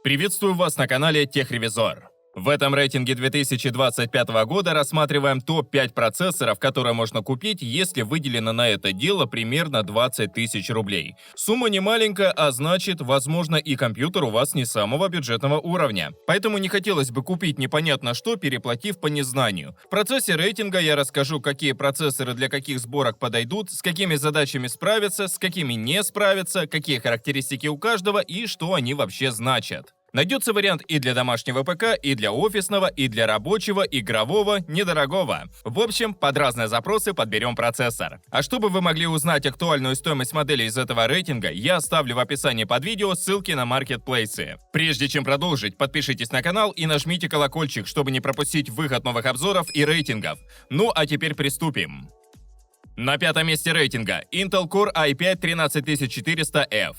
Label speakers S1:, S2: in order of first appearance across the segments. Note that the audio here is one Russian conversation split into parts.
S1: Приветствую вас на канале Техревизор. В этом рейтинге 2025 года рассматриваем топ-5 процессоров, которые можно купить, если выделено на это дело примерно 20 тысяч рублей. Сумма не маленькая, а значит, возможно, и компьютер у вас не самого бюджетного уровня. Поэтому не хотелось бы купить непонятно что, переплатив по незнанию. В процессе рейтинга я расскажу, какие процессоры для каких сборок подойдут, с какими задачами справятся, с какими не справятся, какие характеристики у каждого и что они вообще значат. Найдется вариант и для домашнего ПК, и для офисного, и для рабочего, игрового, недорогого. В общем, под разные запросы подберем процессор. А чтобы вы могли узнать актуальную стоимость моделей из этого рейтинга, я оставлю в описании под видео ссылки на маркетплейсы. Прежде чем продолжить, подпишитесь на канал и нажмите колокольчик, чтобы не пропустить выход новых обзоров и рейтингов. Ну а теперь приступим. На пятом месте рейтинга Intel Core i5-13400F.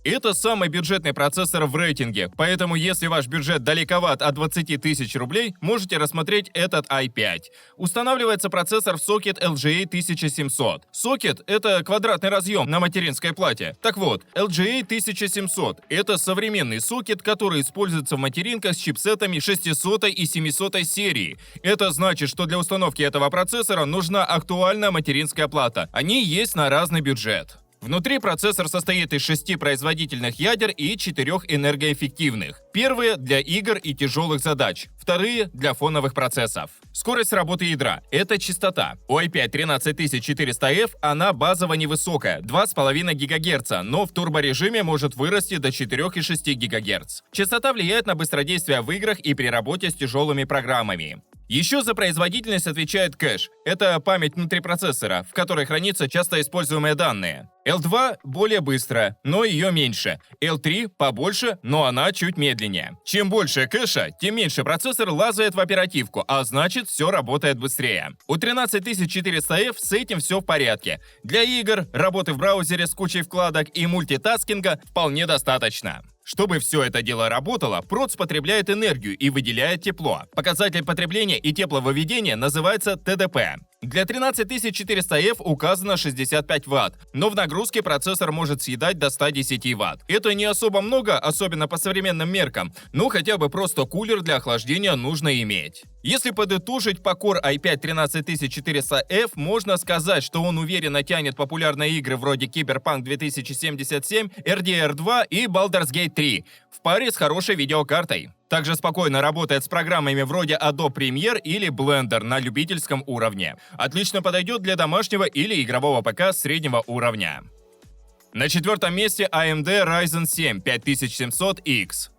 S1: Это самый бюджетный процессор в рейтинге, поэтому если ваш бюджет далековат от 20 тысяч рублей, можете рассмотреть этот i5. Устанавливается процессор в сокет LGA 1700. Сокет — это квадратный разъем на материнской плате. Так вот, LGA 1700 — это современный сокет, который используется в материнках с чипсетами 600 и 700 серии. Это значит, что для установки этого процессора нужна актуальная материнская плата. Они есть на разный бюджет. Внутри процессор состоит из 6 производительных ядер и 4 энергоэффективных. Первые для игр и тяжелых задач, вторые для фоновых процессов. Скорость работы ядра – это частота. У i5-13400F она базово невысокая – 2,5 ГГц, но в турборежиме может вырасти до 4,6 ГГц. Частота влияет на быстродействие в играх и при работе с тяжелыми программами. Еще за производительность отвечает кэш. Это память внутри процессора, в которой хранятся часто используемые данные. L2 более быстрая, но ее меньше. L3 побольше, но она чуть медленнее. Чем больше кэша, тем меньше процессор лазает в оперативку, а значит, все работает быстрее. У 13400F с этим все в порядке. Для игр, работы в браузере с кучей вкладок и мультитаскинга вполне достаточно. Чтобы все это дело работало, проц потребляет энергию и выделяет тепло. Показатель потребления и тепловыведения называется ТДП. Для 13400F указано 65 Вт, но в нагрузке процессор может съедать до 110 Вт. Это не особо много, особенно по современным меркам, но хотя бы просто кулер для охлаждения нужно иметь. Если подытожить, по Core i5-13400F можно сказать, что он уверенно тянет популярные игры вроде Cyberpunk 2077, RDR 2 и Baldur's Gate 3 в паре с хорошей видеокартой. Также спокойно работает с программами вроде Adobe Premiere или Blender на любительском уровне. Отлично подойдет для домашнего или игрового ПК среднего уровня. На четвертом месте AMD Ryzen 7 5700X.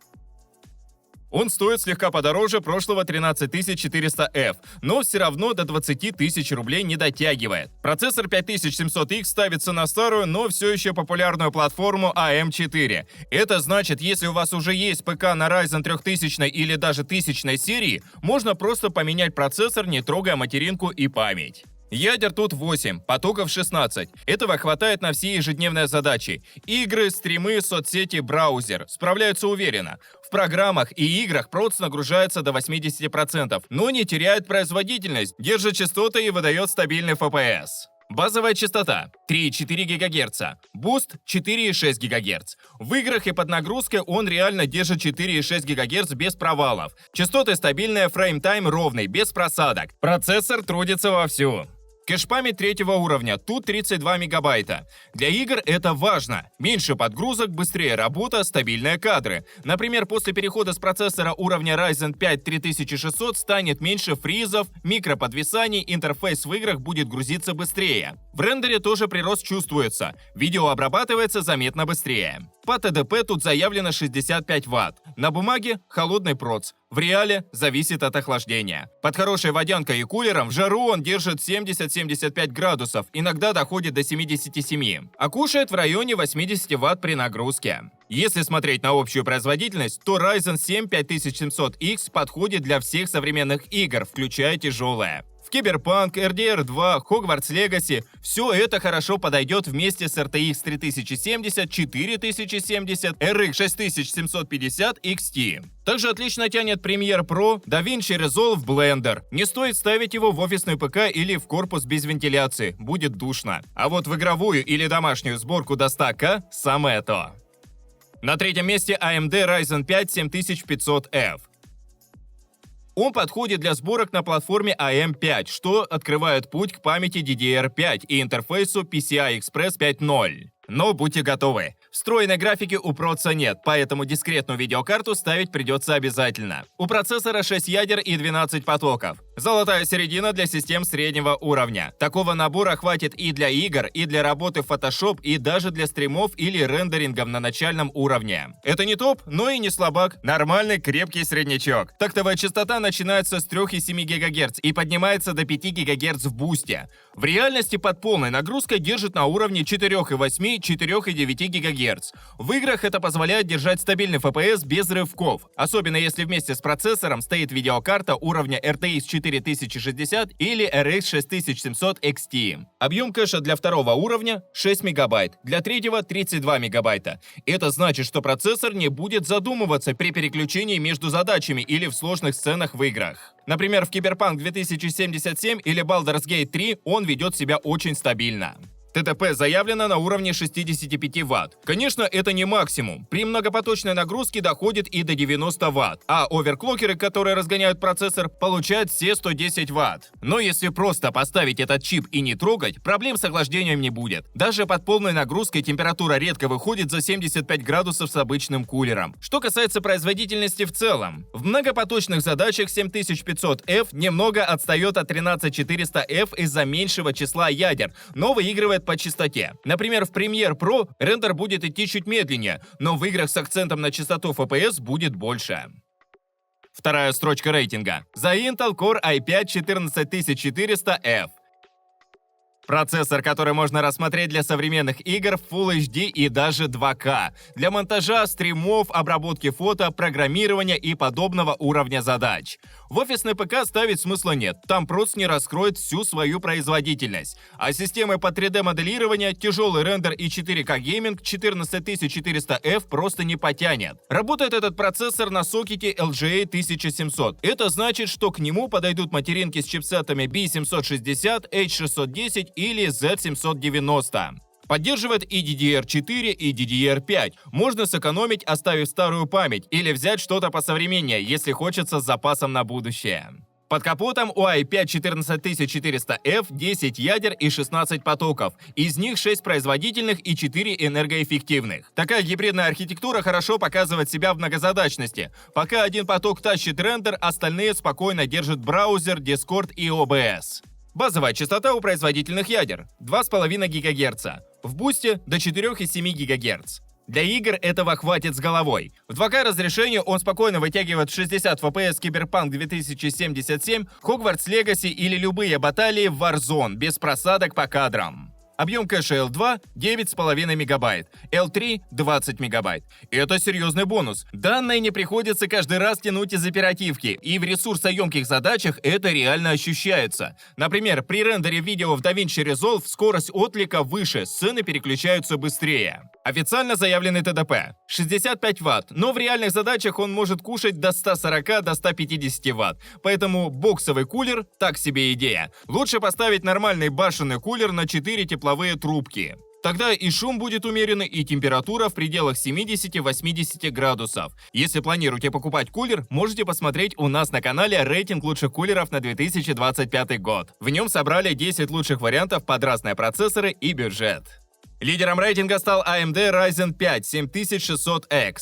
S1: Он стоит слегка подороже прошлого 13400F, но все равно до 20 тысяч рублей не дотягивает. Процессор 5700X ставится на старую, но все еще популярную платформу AM4. Это значит, если у вас уже есть ПК на Ryzen 3000 или даже 1000 серии, можно просто поменять процессор, не трогая материнку и память. Ядер тут 8, потоков 16. Этого хватает на все ежедневные задачи. Игры, стримы, соцсети, браузер. Справляются уверенно. В программах и играх проц нагружается до 80%, но не теряет производительность, держит частоты и выдает стабильный FPS. Базовая частота 3,4 ГГц, буст 4,6 ГГц. В играх и под нагрузкой он реально держит 4,6 ГГц без провалов. Частоты стабильные, фреймтайм ровный, без просадок. Процессор трудится вовсю. Кэш-память третьего уровня, тут 32 мегабайта. Для игр это важно. Меньше подгрузок, быстрее работа, стабильные кадры. Например, после перехода с процессора уровня Ryzen 5 3600 станет меньше фризов, микроподвисаний, интерфейс в играх будет грузиться быстрее. В рендере тоже прирост чувствуется. Видео обрабатывается заметно быстрее. По ТДП тут заявлено 65 Вт. На бумаге холодный проц. В реале зависит от охлаждения. Под хорошей водянкой и кулером в жару он держит 70-75 градусов, иногда доходит до 77, а кушает в районе 80 Вт при нагрузке. Если смотреть на общую производительность, то Ryzen 7 5700X подходит для всех современных игр, включая тяжелые. В Киберпанк, RDR 2, Hogwarts Legacy – все это хорошо подойдет вместе с RTX 3070, 4070, RX 6750 XT. Также отлично тянет Premiere Pro, DaVinci Resolve, Blender. Не стоит ставить его в офисный ПК или в корпус без вентиляции, будет душно. А вот в игровую или домашнюю сборку до 100К – самое то. На третьем месте AMD Ryzen 5 7500F. Он подходит для сборок на платформе AM5, что открывает путь к памяти DDR5 и интерфейсу PCI Express 5.0. Но будьте готовы. Встроенной графики у проца нет, поэтому дискретную видеокарту ставить придется обязательно. У процессора 6 ядер и 12 потоков. Золотая середина для систем среднего уровня. Такого набора хватит и для игр, и для работы в Photoshop, и даже для стримов или рендерингов на начальном уровне. Это не топ, но и не слабак. Нормальный крепкий среднячок. Тактовая частота начинается с 3,7 ГГц и поднимается до 5 ГГц в бусте. В реальности под полной нагрузкой держит на уровне 4,8-4,9 ГГц. В играх это позволяет держать стабильный FPS без рывков, особенно если вместе с процессором стоит видеокарта уровня RTX 4060 или RX 6700 XT. Объем кэша для второго уровня 6 МБ, для третьего 32 МБ. Это значит, что процессор не будет задумываться при переключении между задачами или в сложных сценах в играх. Например, в Cyberpunk 2077 или Baldur's Gate 3 он ведет себя очень стабильно. ТТП заявлено на уровне 65 Вт. Конечно, это не максимум. При многопоточной нагрузке доходит и до 90 Вт, а оверклокеры, которые разгоняют процессор, получают все 110 Вт. Но если просто поставить этот чип и не трогать, проблем с охлаждением не будет. Даже под полной нагрузкой температура редко выходит за 75 градусов с обычным кулером. Что касается производительности в целом, в многопоточных задачах 7500F немного отстает от 13400F из-за меньшего числа ядер, но выигрывает по частоте. Например, в Premiere Pro рендер будет идти чуть медленнее, но в играх с акцентом на частоту FPS будет больше. Вторая строчка рейтинга. За Intel Core i5 14400F. Процессор, который можно рассмотреть для современных игр в Full HD и даже 2К. Для монтажа, стримов, обработки фото, программирования и подобного уровня задач. В офисный ПК ставить смысла нет, там проц не раскроет всю свою производительность. А системы по 3D-моделирования, тяжелый рендер и 4К гейминг 14400F просто не потянет. Работает этот процессор на сокете LGA 1700. Это значит, что к нему подойдут материнки с чипсетами B760, H610 или Z790. Поддерживает и DDR4, и DDR5. Можно сэкономить, оставив старую память, или взять что-то посовременнее, если хочется с запасом на будущее. Под капотом у i5 14400F 10 ядер и 16 потоков, из них 6 производительных и 4 энергоэффективных. Такая гибридная архитектура хорошо показывает себя в многозадачности. Пока один поток тащит рендер, остальные спокойно держат браузер, Discord и OBS. Базовая частота у производительных ядер – 2,5 ГГц, в бусте – до 4,7 ГГц. Для игр этого хватит с головой. В 2К разрешении он спокойно вытягивает 60 FPS Cyberpunk 2077, Hogwarts Legacy или любые баталии в Warzone без просадок по кадрам. Объем кэша L2 – 9,5 МБ, L3 – 20 МБ. Это серьезный бонус. Данные не приходится каждый раз тянуть из оперативки, и в ресурсоемких задачах это реально ощущается. Например, при рендере видео в DaVinci Resolve скорость отклика выше, сцены переключаются быстрее. Официально заявленный ТДП – 65 Вт, но в реальных задачах он может кушать до 140 до 150 Вт. Поэтому боксовый кулер – так себе идея. Лучше поставить нормальный башенный кулер на 4 тепловые трубки. Тогда и шум будет умеренный, и температура в пределах 70-80 градусов. Если планируете покупать кулер, можете посмотреть у нас на канале рейтинг лучших кулеров на 2025 год. В нем собрали 10 лучших вариантов под разные процессоры и бюджет. Лидером рейтинга стал AMD Ryzen 5 7600X.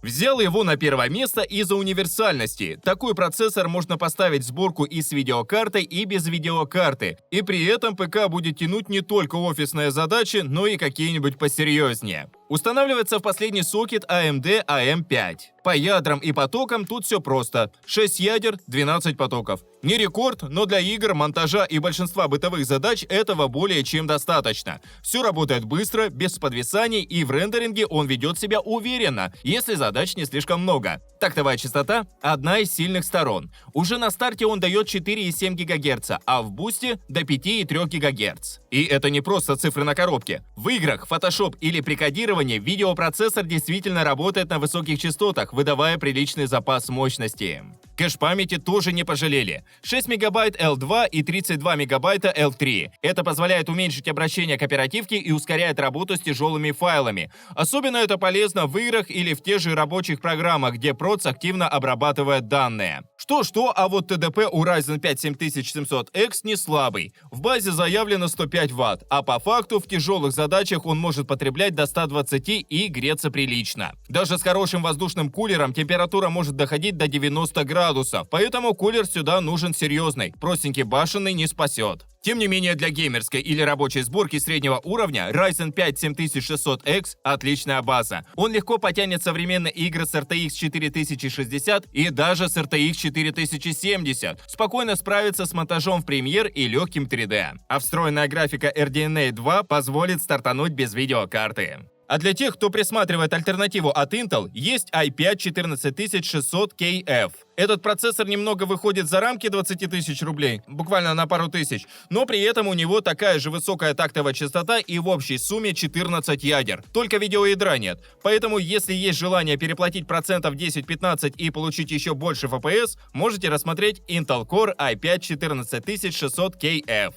S1: Взял его на первое место из-за универсальности. Такой процессор можно поставить в сборку и с видеокартой, и без видеокарты. И при этом ПК будет тянуть не только офисные задачи, но и какие-нибудь посерьезнее. Устанавливается в последний сокет AMD AM5. По ядрам и потокам тут все просто. 6 ядер, 12 потоков. Не рекорд, но для игр, монтажа и большинства бытовых задач этого более чем достаточно. Все работает быстро, без подвисаний, и в рендеринге он ведет себя уверенно, если задач не слишком много. Тактовая частота – одна из сильных сторон. Уже на старте он дает 4,7 ГГц, а в бусте – до 5,3 ГГц. И это не просто цифры на коробке. В играх, Photoshop или при кодировании видеопроцессор действительно работает на высоких частотах, выдавая приличный запас мощности. Кэш памяти тоже не пожалели. 6 мегабайт L2 и 32 мегабайта L3. Это позволяет уменьшить обращение к оперативке и ускоряет работу с тяжелыми файлами. Особенно это полезно в играх или в тех же рабочих программах, где проц активно обрабатывает данные. Что-что, а вот ТДП у Ryzen 5 7700X не слабый. В базе заявлено 105 Вт, а по факту в тяжелых задачах он может потреблять до 120 и греться прилично. Даже с хорошим воздушным кулером температура может доходить до 90 градусов, поэтому кулер сюда нужен серьезный, простенький башенный не спасет. Тем не менее, для геймерской или рабочей сборки среднего уровня Ryzen 5 7600X – отличная база. Он легко потянет современные игры с RTX 4060 и даже с RTX 4070. Спокойно справится с монтажом в Premiere и легким 3D. А встроенная графика RDNA 2 позволит стартануть без видеокарты. А для тех, кто присматривает альтернативу от Intel, есть i5-14600KF. Этот процессор немного выходит за рамки 20 тысяч рублей, буквально на пару тысяч, но при этом у него такая же высокая тактовая частота и в общей сумме 14 ядер. Только видеоядра нет. Поэтому, если есть желание переплатить процентов 10-15 и получить еще больше FPS, можете рассмотреть Intel Core i5-14600KF.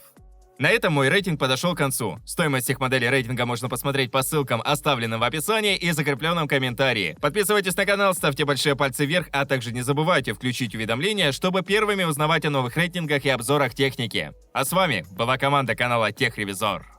S1: На этом мой рейтинг подошел к концу. Стоимость всех моделей рейтинга можно посмотреть по ссылкам, оставленным в описании и закрепленном комментарии. Подписывайтесь на канал, ставьте большие пальцы вверх, а также не забывайте включить уведомления, чтобы первыми узнавать о новых рейтингах и обзорах техники. А с вами была команда канала Техревизор.